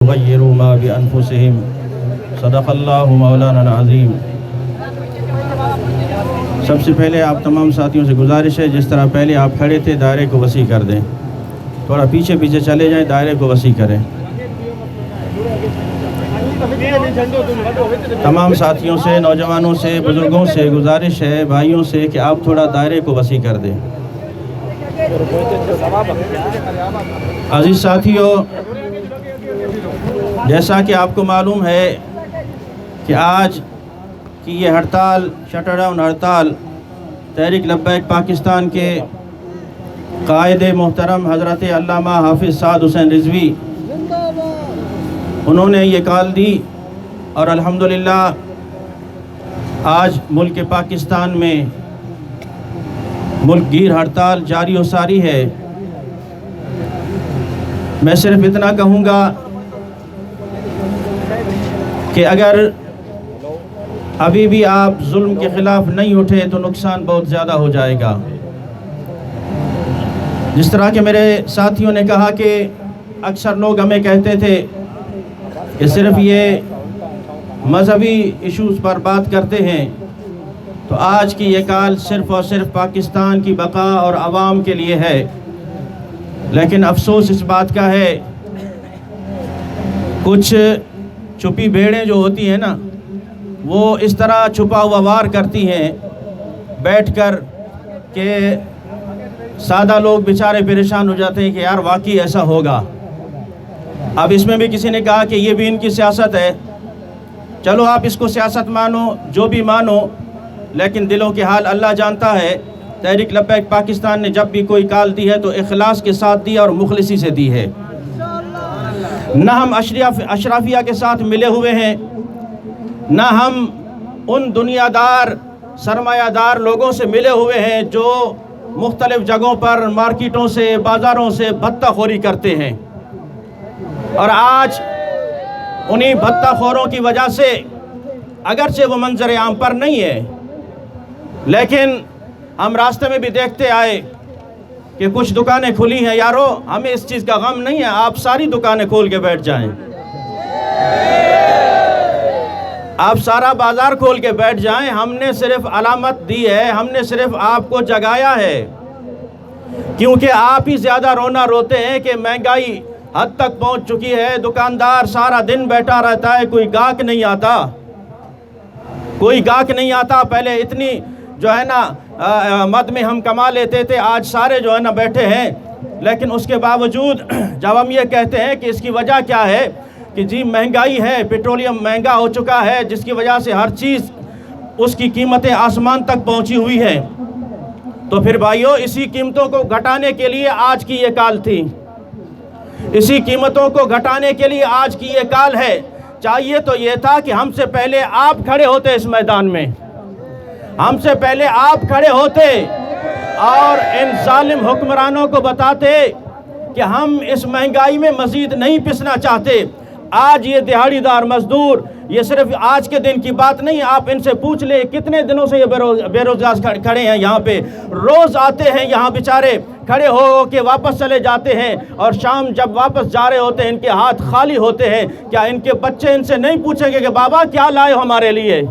يغيروا ما بأنفسهم صدق اللہ مولانا العظیم۔ سب سے پہلے آپ تمام ساتھیوں سے گزارش ہے، جس طرح پہلے آپ کھڑے تھے دائرے کو وسیع کر دیں، تھوڑا پیچھے پیچھے چلے جائیں، دائرے کو وسیع کریں۔ تمام ساتھیوں سے، نوجوانوں سے، بزرگوں سے گزارش ہے، بھائیوں سے، کہ آپ تھوڑا دائرے کو وسیع کر دیں۔ عزیز ساتھیوں، جیسا کہ آپ کو معلوم ہے کہ آج کی یہ ہڑتال، شٹر ڈاؤن ہڑتال، تحریک لبیک پاکستان کے قائد محترم حضرت علامہ حافظ سعد حسین رضوی انہوں نے یہ کال دی، اور الحمدللہ آج ملک پاکستان میں ملک گیر ہڑتال جاری و ساری ہے۔ میں صرف اتنا کہوں گا کہ اگر ابھی بھی آپ ظلم کے خلاف نہیں اٹھے تو نقصان بہت زیادہ ہو جائے گا۔ جس طرح کہ میرے ساتھیوں نے کہا کہ اکثر لوگ ہمیں کہتے تھے کہ صرف یہ مذہبی ایشوز پر بات کرتے ہیں، تو آج کی یہ کال صرف اور صرف پاکستان کی بقا اور عوام کے لیے ہے۔ لیکن افسوس اس بات کا ہے، کچھ چھپی بھیڑیں جو ہوتی ہیں نا، وہ اس طرح چھپا ہوا وار کرتی ہیں بیٹھ کر کہ سادہ لوگ بیچارے پریشان ہو جاتے ہیں کہ یار واقعی ایسا ہوگا۔ اب اس میں بھی کسی نے کہا کہ یہ بھی ان کی سیاست ہے۔ چلو آپ اس کو سیاست مانو، جو بھی مانو، لیکن دلوں کے حال اللہ جانتا ہے۔ تحریک لبیک پاکستان نے جب بھی کوئی کال دی ہے تو اخلاص کے ساتھ دی اور مخلصی سے دی ہے۔ نہ ہم اشرافیہ کے ساتھ ملے ہوئے ہیں، نہ ہم ان دنیا دار سرمایہ دار لوگوں سے ملے ہوئے ہیں جو مختلف جگہوں پر مارکیٹوں سے، بازاروں سے بھتہ خوری کرتے ہیں۔ اور آج انہی بھتہ خوروں کی وجہ سے اگرچہ وہ منظر عام پر نہیں ہے، لیکن ہم راستے میں بھی دیکھتے آئے کہ کچھ دکانیں کھلی ہیں۔ یارو ہمیں اس چیز کا غم نہیں ہے، آپ ساری دکانیں کھول کے بیٹھ جائیں، آپ سارا بازار کھول کے بیٹھ جائیں، ہم نے صرف علامت دی ہے، ہم نے صرف آپ کو جگایا ہے، کیونکہ آپ ہی زیادہ رونا روتے ہیں کہ مہنگائی حد تک پہنچ چکی ہے، دکاندار سارا دن بیٹھا رہتا ہے، کوئی گاہک نہیں آتا، کوئی گاہک نہیں آتا۔ پہلے اتنی جو ہے نا مد میں ہم کما لیتے تھے، آج سارے جو ہے نا بیٹھے ہیں۔ لیکن اس کے باوجود جب ہم یہ کہتے ہیں کہ اس کی وجہ کیا ہے کہ جی مہنگائی ہے، پیٹرولیم مہنگا ہو چکا ہے، جس کی وجہ سے ہر چیز اس کی قیمتیں آسمان تک پہنچی ہوئی ہیں، تو پھر بھائیو اسی قیمتوں کو گھٹانے کے لیے آج کی یہ کال تھی، اسی قیمتوں کو گھٹانے کے لیے آج کی یہ کال ہے۔ چاہیے تو یہ تھا کہ ہم سے پہلے آپ کھڑے ہوتے اس میدان میں، ہم سے پہلے آپ کھڑے ہوتے اور ان ظالم حکمرانوں کو بتاتے کہ ہم اس مہنگائی میں مزید نہیں پسنا چاہتے۔ آج یہ دیہاڑی دار مزدور، یہ صرف آج کے دن کی بات نہیں، آپ ان سے پوچھ لیں کتنے دنوں سے یہ بے روزگار کھڑے ہیں یہاں پہ، روز آتے ہیں یہاں بیچارے، کھڑے ہو کے واپس چلے جاتے ہیں، اور شام جب واپس جا رہے ہوتے ہیں ان کے ہاتھ خالی ہوتے ہیں۔ کیا ان کے بچے ان سے نہیں پوچھیں گے کہ بابا کیا لائے ہو ہمارے لیے،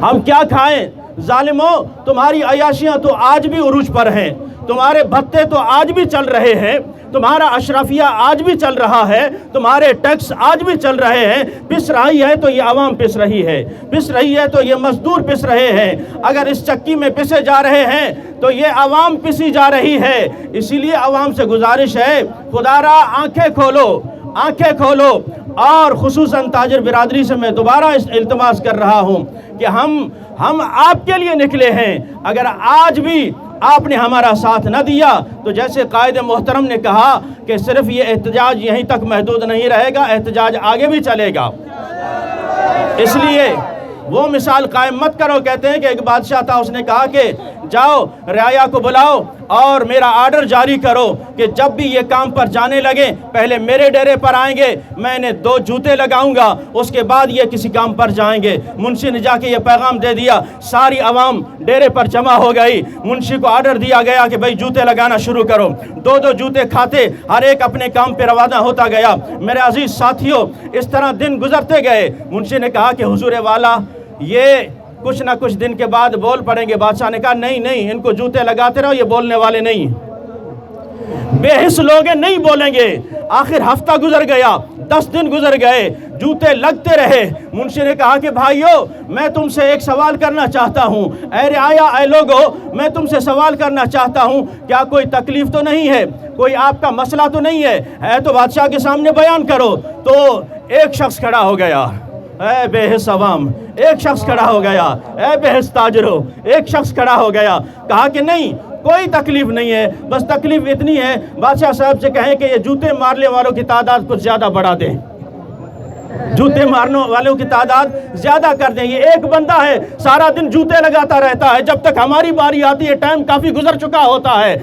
ہم کیا کھائیں؟ ظالموں، تمہاری عیاشیاں تو آج بھی عروج پر ہیں، تمہارے بھتے تو آج بھی چل رہے ہیں، تمہارا اشرافیہ آج بھی چل رہا ہے، تمہارے ٹیکس آج بھی چل رہے ہیں۔ پس رہی ہے تو یہ عوام پس رہی ہے، پس رہی ہے تو یہ مزدور پس رہے ہیں۔ اگر اس چکی میں پسے جا رہے ہیں تو یہ عوام پسی جا رہی ہے۔ اسی لیے عوام سے گزارش ہے، خدا را آنکھیں کھولو، آنکھیں کھولو۔ اور خصوصاً تاجر برادری سے میں دوبارہ التماس کر رہا ہوں کہ ہم آپ کے لیے نکلے ہیں۔ اگر آج بھی آپ نے ہمارا ساتھ نہ دیا تو جیسے قائد محترم نے کہا کہ صرف یہ احتجاج یہیں تک محدود نہیں رہے گا، احتجاج آگے بھی چلے گا۔ اس لیے وہ مثال قائم مت کرو۔ کہتے ہیں کہ ایک بادشاہ تھا، اس نے کہا کہ جاؤ رعایا کو بلاؤ اور میرا آرڈر جاری کرو کہ جب بھی یہ کام پر جانے لگیں پہلے میرے ڈیرے پر آئیں گے، میں نے 2 جوتے لگاؤں گا، اس کے بعد یہ کسی کام پر جائیں گے۔ منشی نے جا کے یہ پیغام دے دیا، ساری عوام ڈیرے پر جمع ہو گئی۔ منشی کو آرڈر دیا گیا کہ بھائی جوتے لگانا شروع کرو۔ 2 جوتے کھاتے ہر ایک اپنے کام پہ روانہ ہوتا گیا۔ میرے عزیز ساتھیوں، اس طرح دن گزرتے گئے۔ منشی نے کہا کہ حضور والا یہ کچھ نہ کچھ دن کے بعد بول پڑیں گے۔ بادشاہ نے کہا نہیں، ان کو جوتے لگاتے رہو، یہ بولنے والے نہیں، بے حس لوگ ہیں، نہیں بولیں گے۔ آخر ہفتہ گزر گیا، 10 دن گزر گئے، جوتے لگتے رہے۔ منشی نے کہا کہ بھائیو میں تم سے ایک سوال کرنا چاہتا ہوں، اے رعایا، اے لوگو، میں تم سے سوال کرنا چاہتا ہوں، کیا کوئی تکلیف تو نہیں ہے، کوئی آپ کا مسئلہ تو نہیں ہے تو بادشاہ کے سامنے بیان کرو۔ تو ایک شخص کھڑا ہو گیا، اے بے حس عوام، ایک شخص کھڑا ہو گیا، اے بے حس تاجروں، ایک شخص کھڑا ہو گیا، کہا کہ نہیں، کوئی تکلیف نہیں ہے، بس تکلیف اتنی ہے بادشاہ صاحب سے کہیں کہ یہ جوتے مارنے والوں کی تعداد کچھ زیادہ بڑھا دیں، جوتے مارنے والوں کی تعداد زیادہ کر دیں۔ یہ ایک بندہ ہے، سارا دن جوتے لگاتا رہتا ہے، جب تک ہماری باری آتی ہے ٹائم کافی گزر چکا ہوتا ہے۔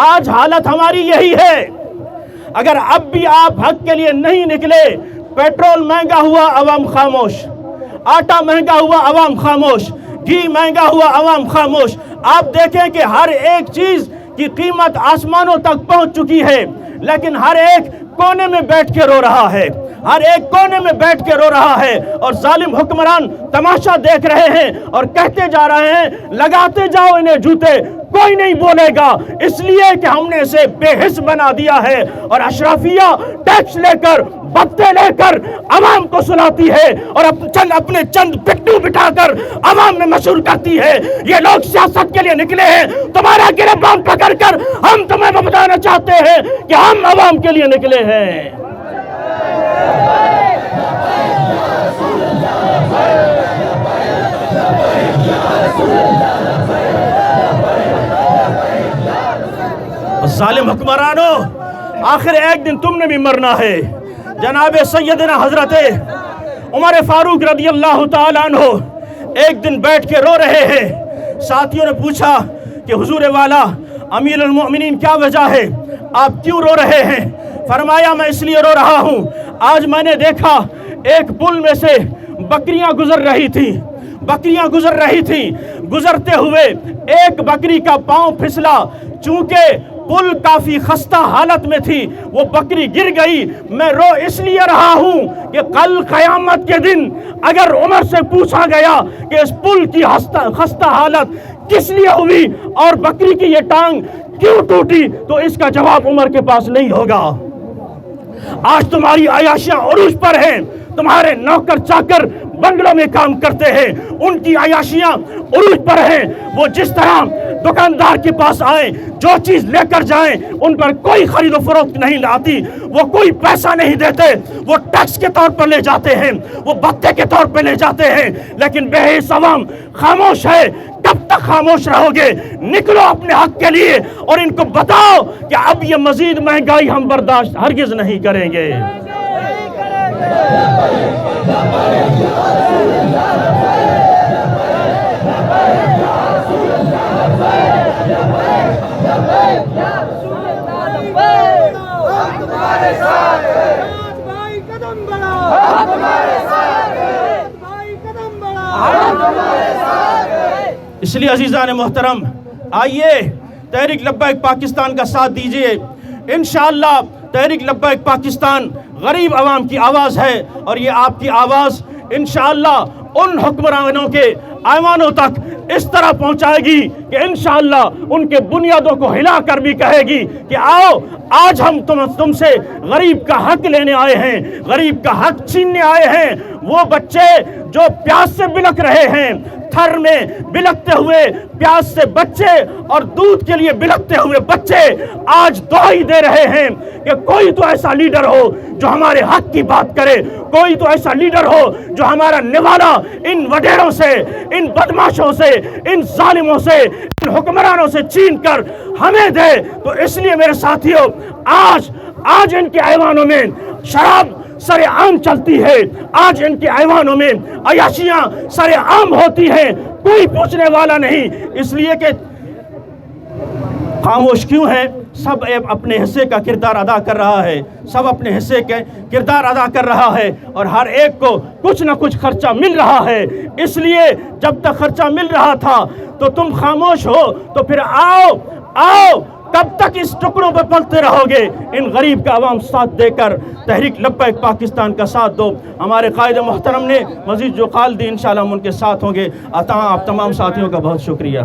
آج حالت ہماری یہی ہے، اگر اب بھی آپ حق کے لیے نہیں نکلے، پیٹرول مہنگا ہوا، عوام خاموش، آٹا مہنگا ہوا، عوام خاموش، گھی مہنگا ہوا، عوام خاموش۔ آپ دیکھیں کہ ہر ایک چیز کی قیمت آسمانوں تک پہنچ چکی ہے، لیکن ہر ایک کونے میں بیٹھ کے رو رہا ہے، ہر ایک کونے میں بیٹھ کے رو رہا ہے، اور ظالم حکمران تماشا دیکھ رہے ہیں اور کہتے جا رہے ہیں لگاتے جاؤ انہیں جوتے، کوئی نہیں بولے گا، اس لیے کہ ہم نے اسے بے حس بنا دیا ہے۔ اور اشرافیہ ٹیکس لے کر، بتے لے کر عوام کو سلاتی ہے اور اپنے چند پٹو بٹھا کر عوام میں مشہور کرتی ہے۔ یہ لوگ سیاست کے لیے نکلے ہیں، تمہارا گربان پکڑ کر ہم تمہیں بتانا چاہتے ہیں کہ ہم عوام کے لیے نکلے ہیں۔ ظالم حکمرانوں، آخر ایک دن تم نے بھی مرنا ہے۔ جناب سیدنا حضرت عمر فاروق رضی اللہ تعالیٰ عنہ ایک دن بیٹھ کے رو رہے ہیں۔ ساتھیوں نے پوچھا کہ حضور والا، امیر المؤمنین، کیا وجہ ہے، آپ کیوں رو رہے ہیں؟ فرمایا میں اس لیے رو رہا ہوں، آج میں نے دیکھا ایک پل میں سے بکریاں گزر رہی تھیں، گزرتے ہوئے ایک بکری کا پاؤں پھسلا، چونکہ پل کافی خستہ حالت میں تھی، وہ بکری گر گئی۔ میں رو اس لیے رہا ہوں کہ کل قیامت کے دن اگر عمر سے پوچھا گیا کہ اس پل کی خستہ حالت کس لیے ہوئی اور بکری کی یہ ٹانگ کیوں ٹوٹی، تو اس کا جواب عمر کے پاس نہیں ہوگا۔ آج تمہاری عیاشیاں عروج پر ہیں، تمہارے نوکر چاکر بنگلوں میں کام کرتے ہیں، ان کی عیاشیاں عروج پر ہیں۔ وہ جس طرح دکاندار کے پاس آئیں، جو چیز لے کر جائیں، ان پر کوئی خرید و فروخت نہیں آتی، وہ کوئی پیسہ نہیں دیتے، وہ ٹیکس کے طور پر لے جاتے ہیں، وہ بھتے کے طور پر لے جاتے ہیں، لیکن بے حس عوام خاموش ہے۔ کب تک خاموش رہو گے؟ نکلو اپنے حق کے لیے اور ان کو بتاؤ کہ اب یہ مزید مہنگائی ہم برداشت ہرگز نہیں کریں گے۔ اس لیے عزیزان محترم، آئیے تحریک لبیک پاکستان کا ساتھ دیجئے۔ انشاءاللہ تحریک لبیک پاکستان غریب عوام کی آواز ہے، اور یہ آپ کی آواز انشاءاللہ ان حکمرانوں کے ایوانوں تک اس طرح پہنچائے گی کہ انشاءاللہ ان کے بنیادوں کو ہلا کر بھی کہے گی کہ آؤ، آج ہم تم سے غریب کا حق لینے آئے ہیں، غریب کا حق چھیننے آئے ہیں۔ وہ بچے جو پیاس سے بلک رہے ہیں، تھر میں بلکتے ہوئے پیاس سے بچے اور دودھ کے لیے بلکتے ہوئے بچے آج دعائی دے رہے ہیں کہ کوئی تو ایسا لیڈر ہو جو ہمارے حق کی بات کرے، کوئی تو ایسا لیڈر ہو جو ہمارا نوالا ان وڈیروں سے، ان بدماشوں سے، ان ظالموں سے، ان حکمرانوں سے چھین کر ہمیں دے۔ تو اس لیے میرے ساتھیوں، آج ان کے ایوانوں میں شراب سر عام چلتی ہے، آج ان کے ایوانوں میں عیاشیاں سر عام ہوتی ہیں، کوئی پوچھنے والا نہیں، اس لیے کہ خاموش کیوں ہیں؟ سب اپنے حصے کا کردار ادا کر رہا ہے، سب اپنے حصے کا کردار ادا کر رہا ہے، اور ہر ایک کو کچھ نہ کچھ خرچہ مل رہا ہے۔ اس لیے جب تک خرچہ مل رہا تھا تو تم خاموش ہو، تو پھر آؤ کب تک اس ٹکڑوں پہ پلتے رہو گے؟ ان غریب کا عوام ساتھ دے کر تحریک لبیک پاکستان کا ساتھ دو۔ ہمارے قائد محترم نے مزید جو قال دی، انشاءاللہ ہم ان کے ساتھ ہوں گے۔ آپ تمام ساتھیوں کا بہت شکریہ۔